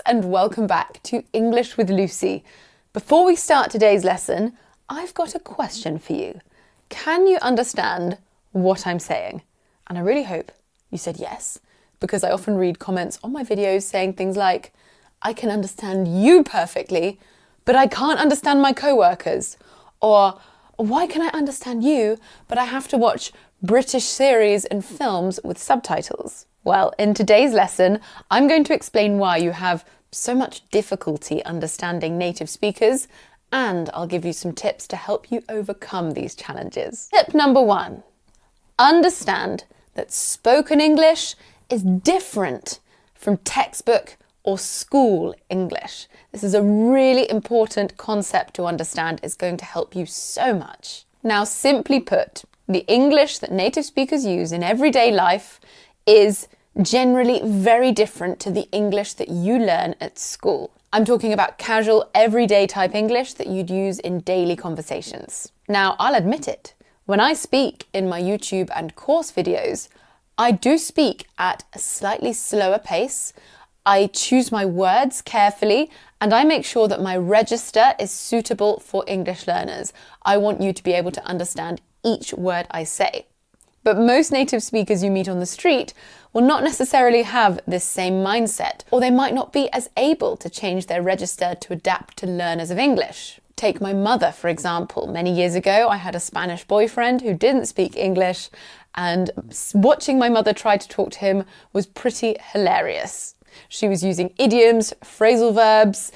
And welcome back to English with Lucy. Before we start today's lesson, I've got a question for you. Can you understand what I'm saying? And I really hope you said yes, because I often read comments on my videos saying things like, I can understand you perfectly, but I can't understand my co-workers. Or, why can I understand you, but I have to watch British series and films with subtitles? Well, in today's lesson, I'm going to explain why you have so much difficulty understanding native speakers, and I'll give you some tips to help you overcome these challenges. Tip number 1, understand that spoken English is different from textbook or school English. This is a really important concept to understand. It's going to help you so much. Now, simply put, the English that native speakers use in everyday life is generally very different to the English that you learn at school. I'm talking about casual, everyday type English that you'd use in daily conversations. Now, I'll admit it, when I speak in my YouTube and course videos, I do speak at a slightly slower pace. I choose my words carefully, and I make sure that my register is suitable for English learners. I want you to be able to understand each word I say. But most native speakers you meet on the street will not necessarily have this same mindset, or they might not be as able to change their register to adapt to learners of English. Take my mother, for example. Many years ago, I had a Spanish boyfriend who didn't speak English, and watching my mother try to talk to him was pretty hilarious. She was using idioms, phrasal verbs,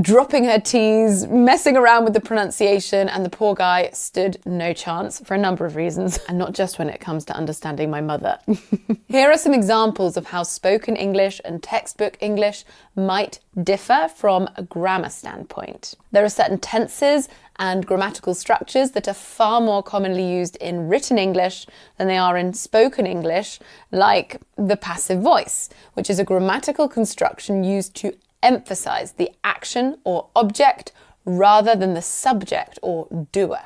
dropping her T's, messing around with the pronunciation, and the poor guy stood no chance for a number of reasons, and not just when it comes to understanding my mother. Here are some examples of how spoken English and textbook English might differ from a grammar standpoint. There are certain tenses and grammatical structures that are far more commonly used in written English than they are in spoken English, like the passive voice, which is a grammatical construction used to emphasize the action or object rather than the subject or doer.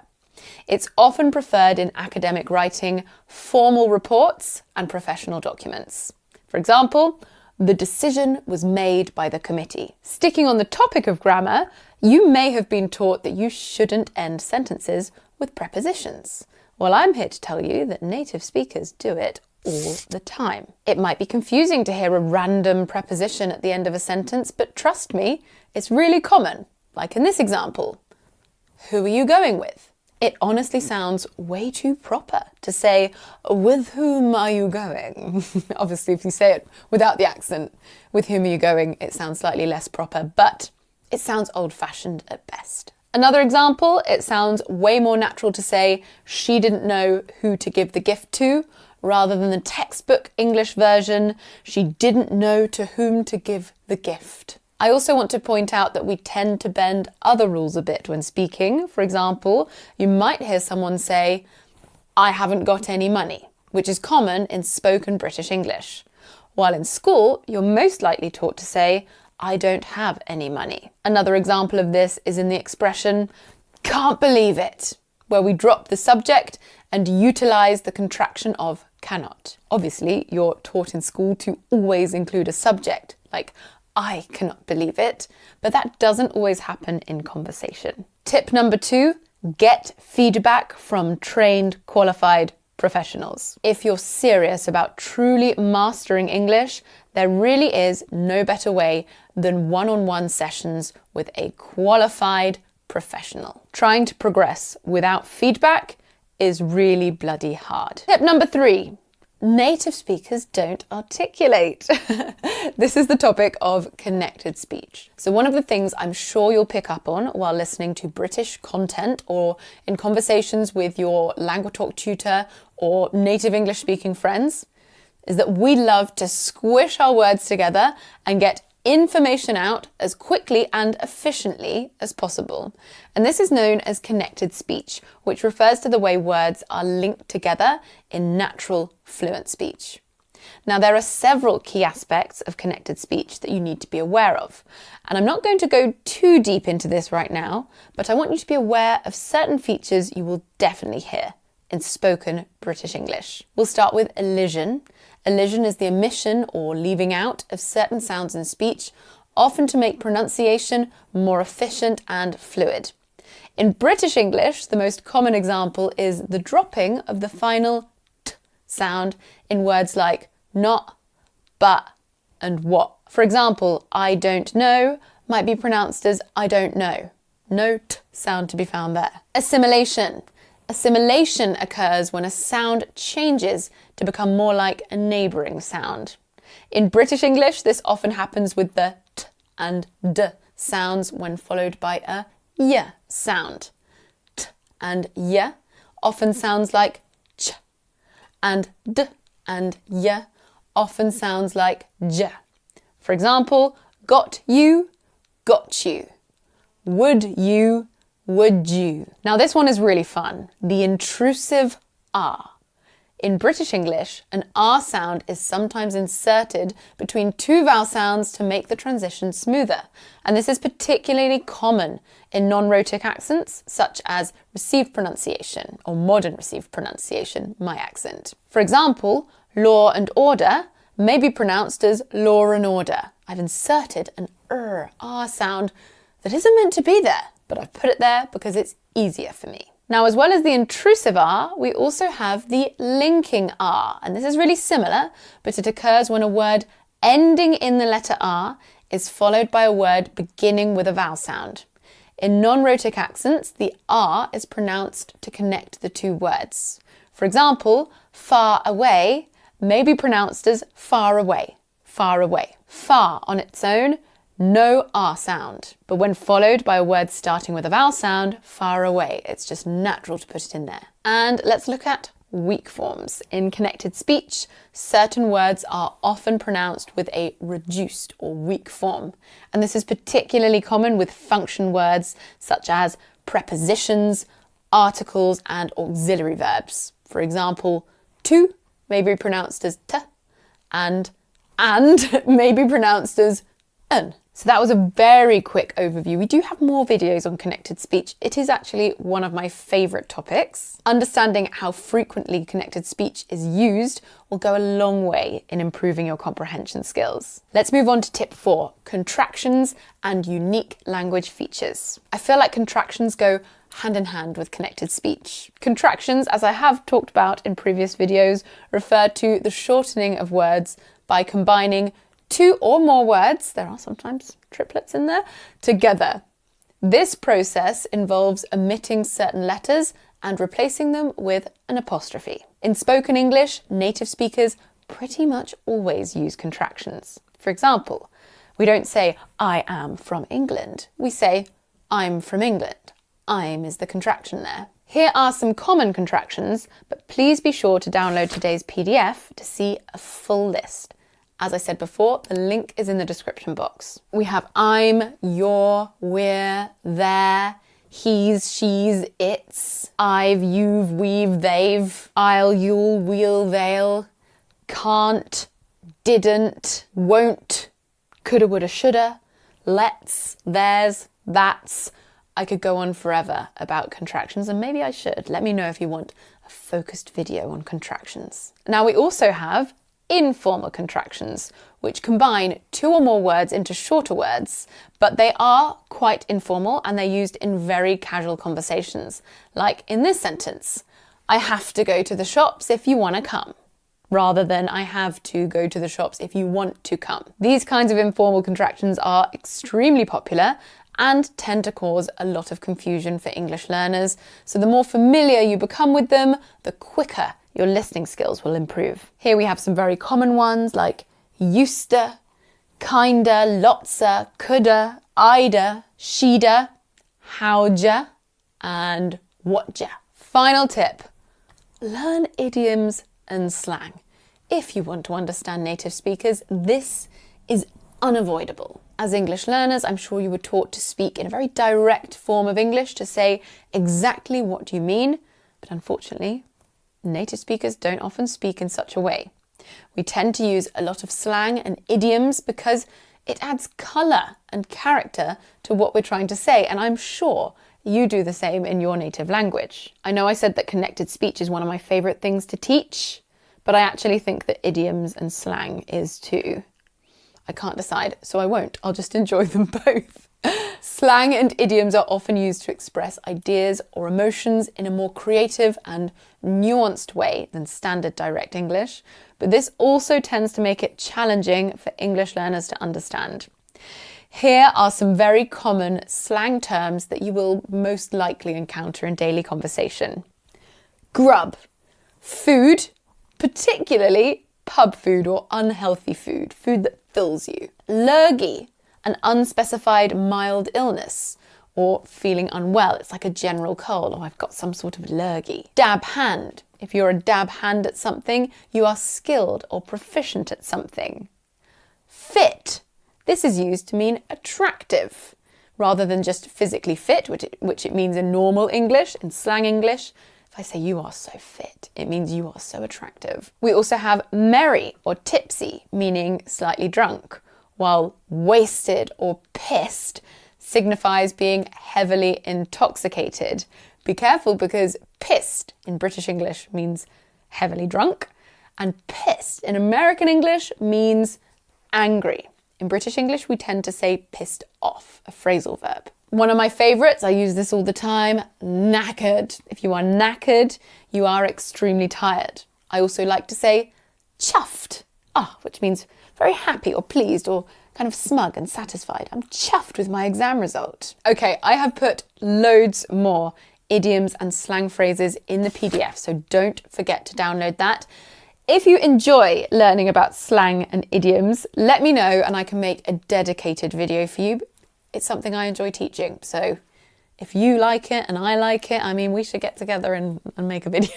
It's often preferred in academic writing, formal reports, and professional documents. For example, the decision was made by the committee. Sticking on the topic of grammar, you may have been taught that you shouldn't end sentences with prepositions. Well, I'm here to tell you that native speakers do it all the time. It might be confusing to hear a random preposition at the end of a sentence, but trust me, it's really common. Like in this example, who are you going with? It honestly sounds way too proper to say, with whom are you going? Obviously, if you say it without the accent, with whom are you going, it sounds slightly less proper, but it sounds old-fashioned at best. Another example, it sounds way more natural to say, she didn't know who to give the gift to, rather than the textbook English version, she didn't know to whom to give the gift. I also want to point out that we tend to bend other rules a bit when speaking. For example, you might hear someone say, I haven't got any money, which is common in spoken British English. While in school, you're most likely taught to say, I don't have any money. Another example of this is in the expression, can't believe it, where we drop the subject and utilize the contraction of cannot. Obviously, you're taught in school to always include a subject, like I cannot believe it, but that doesn't always happen in conversation. Tip number 2, get feedback from trained, qualified professionals. If you're serious about truly mastering English, there really is no better way than one-on-one sessions with a qualified professional. Trying to progress without feedback is really bloody hard. Tip number 3, native speakers don't articulate. This is the topic of connected speech. So one of the things I'm sure you'll pick up on while listening to British content or in conversations with your language talk tutor or native English speaking friends is that we love to squish our words together and get information out as quickly and efficiently as possible. And this is known as connected speech, which refers to the way words are linked together in natural, fluent speech. Now, there are several key aspects of connected speech that you need to be aware of. And I'm not going to go too deep into this right now, but I want you to be aware of certain features you will definitely hear in spoken British English. We'll start with elision. Elision is the omission or leaving out of certain sounds in speech, often to make pronunciation more efficient and fluid. In British English, the most common example is the dropping of the final t sound in words like not, but, and what. For example, I don't know might be pronounced as I don't know. No t sound to be found there. Assimilation. Assimilation occurs when a sound changes to become more like a neighbouring sound. In British English, this often happens with the t and d sounds when followed by a y sound. T and y often sounds like ch, and d and y often sounds like j. For example, got you, got you. Would you, would you. Now this one is really fun. The intrusive R. In British English, an R sound is sometimes inserted between two vowel sounds to make the transition smoother. And this is particularly common in non-rhotic accents, such as received pronunciation or modern received pronunciation, my accent. For example, law and order may be pronounced as law and order. I've inserted an R sound that isn't meant to be there, but I've put it there because it's easier for me. Now, as well as the intrusive R, we also have the linking R, and this is really similar, but it occurs when a word ending in the letter R is followed by a word beginning with a vowel sound. In non-rhotic accents, the R is pronounced to connect the two words. For example, far away may be pronounced as far away, far away. Far on its own, no R sound, but when followed by a word starting with a vowel sound, far away, it's just natural to put it in there. And let's look at weak forms. In connected speech, certain words are often pronounced with a reduced or weak form. And this is particularly common with function words such as prepositions, articles, and auxiliary verbs. For example, to may be pronounced as t, and may be pronounced as n. So that was a very quick overview. We do have more videos on connected speech. It is actually one of my favourite topics. Understanding how frequently connected speech is used will go a long way in improving your comprehension skills. Let's move on to tip 4, contractions and unique language features. I feel like contractions go hand in hand with connected speech. Contractions, as I have talked about in previous videos, refer to the shortening of words by combining two or more words, there are sometimes triplets in there, together. This process involves omitting certain letters and replacing them with an apostrophe. In spoken English, native speakers pretty much always use contractions. For example, we don't say, I am from England. We say, I'm from England. I'm is the contraction there. Here are some common contractions, but please be sure to download today's PDF to see a full list. As I said before, the link is in the description box. We have I'm, you're, we're, there, he's, she's, it's, I've, you've, we've, they've, I'll, you'll, we'll, they'll, can't, didn't, won't, coulda, woulda, shoulda, let's, there's, that's. I could go on forever about contractions, and maybe I should. Let me know if you want a focused video on contractions. Now we also have informal contractions, which combine two or more words into shorter words, but they are quite informal and they're used in very casual conversations. Like in this sentence, I have to go to the shops if you want to come, rather than I have to go to the shops if you want to come. These kinds of informal contractions are extremely popular and tend to cause a lot of confusion for English learners. So the more familiar you become with them, the quicker your listening skills will improve. Here we have some very common ones like useter, kinda, lotsa, coulda, Ida, she'da, howja, and whatja. Final tip, learn idioms and slang. If you want to understand native speakers, this is unavoidable. As English learners, I'm sure you were taught to speak in a very direct form of English to say exactly what you mean, but unfortunately, native speakers don't often speak in such a way. We tend to use a lot of slang and idioms because it adds colour and character to what we're trying to say, and I'm sure you do the same in your native language. I know I said that connected speech is one of my favourite things to teach, but I actually think that idioms and slang is too. I can't decide, so I won't. I'll just enjoy them both. Slang and idioms are often used to express ideas or emotions in a more creative and nuanced way than standard direct English, but this also tends to make it challenging for English learners to understand. Here are some very common slang terms that you will most likely encounter in daily conversation. Grub, food, particularly pub food or unhealthy food, food that fills you. Lurgy, an unspecified mild illness or feeling unwell. It's like a general cold. Oh, I've got some sort of lurgy. Dab hand. If you're a dab hand at something, you are skilled or proficient at something. Fit. This is used to mean attractive, rather than just physically fit, which it means in normal English, in slang English. If I say you are so fit, it means you are so attractive. We also have merry or tipsy, meaning slightly drunk, while wasted or pissed signifies being heavily intoxicated. Be careful, because pissed in British English means heavily drunk, and pissed in American English means angry. In British English, we tend to say pissed off, a phrasal verb. One of my favourites, I use this all the time, knackered. If you are knackered, you are extremely tired. I also like to say chuffed, which means very happy or pleased or kind of smug and satisfied. I'm chuffed with my exam result. Okay, I have put loads more idioms and slang phrases in the PDF, so don't forget to download that. If you enjoy learning about slang and idioms, let me know and I can make a dedicated video for you. It's something I enjoy teaching, so if you like it and I like it, I mean, we should get together and make a video.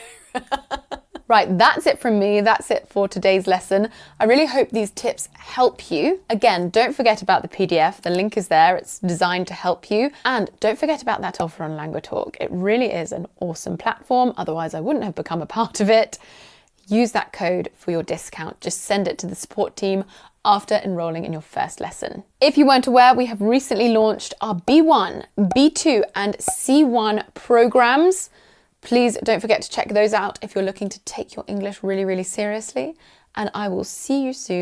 Right, that's it from me. That's it for today's lesson. I really hope these tips help you. Again, don't forget about the PDF. The link is there. It's designed to help you. And don't forget about that offer on Languatalk. It really is an awesome platform. Otherwise, I wouldn't have become a part of it. Use that code for your discount. Just send it to the support team after enrolling in your first lesson. If you weren't aware, we have recently launched our B1, B2 and C1 programs. Please don't forget to check those out if you're looking to take your English really, really seriously. And I will see you soon.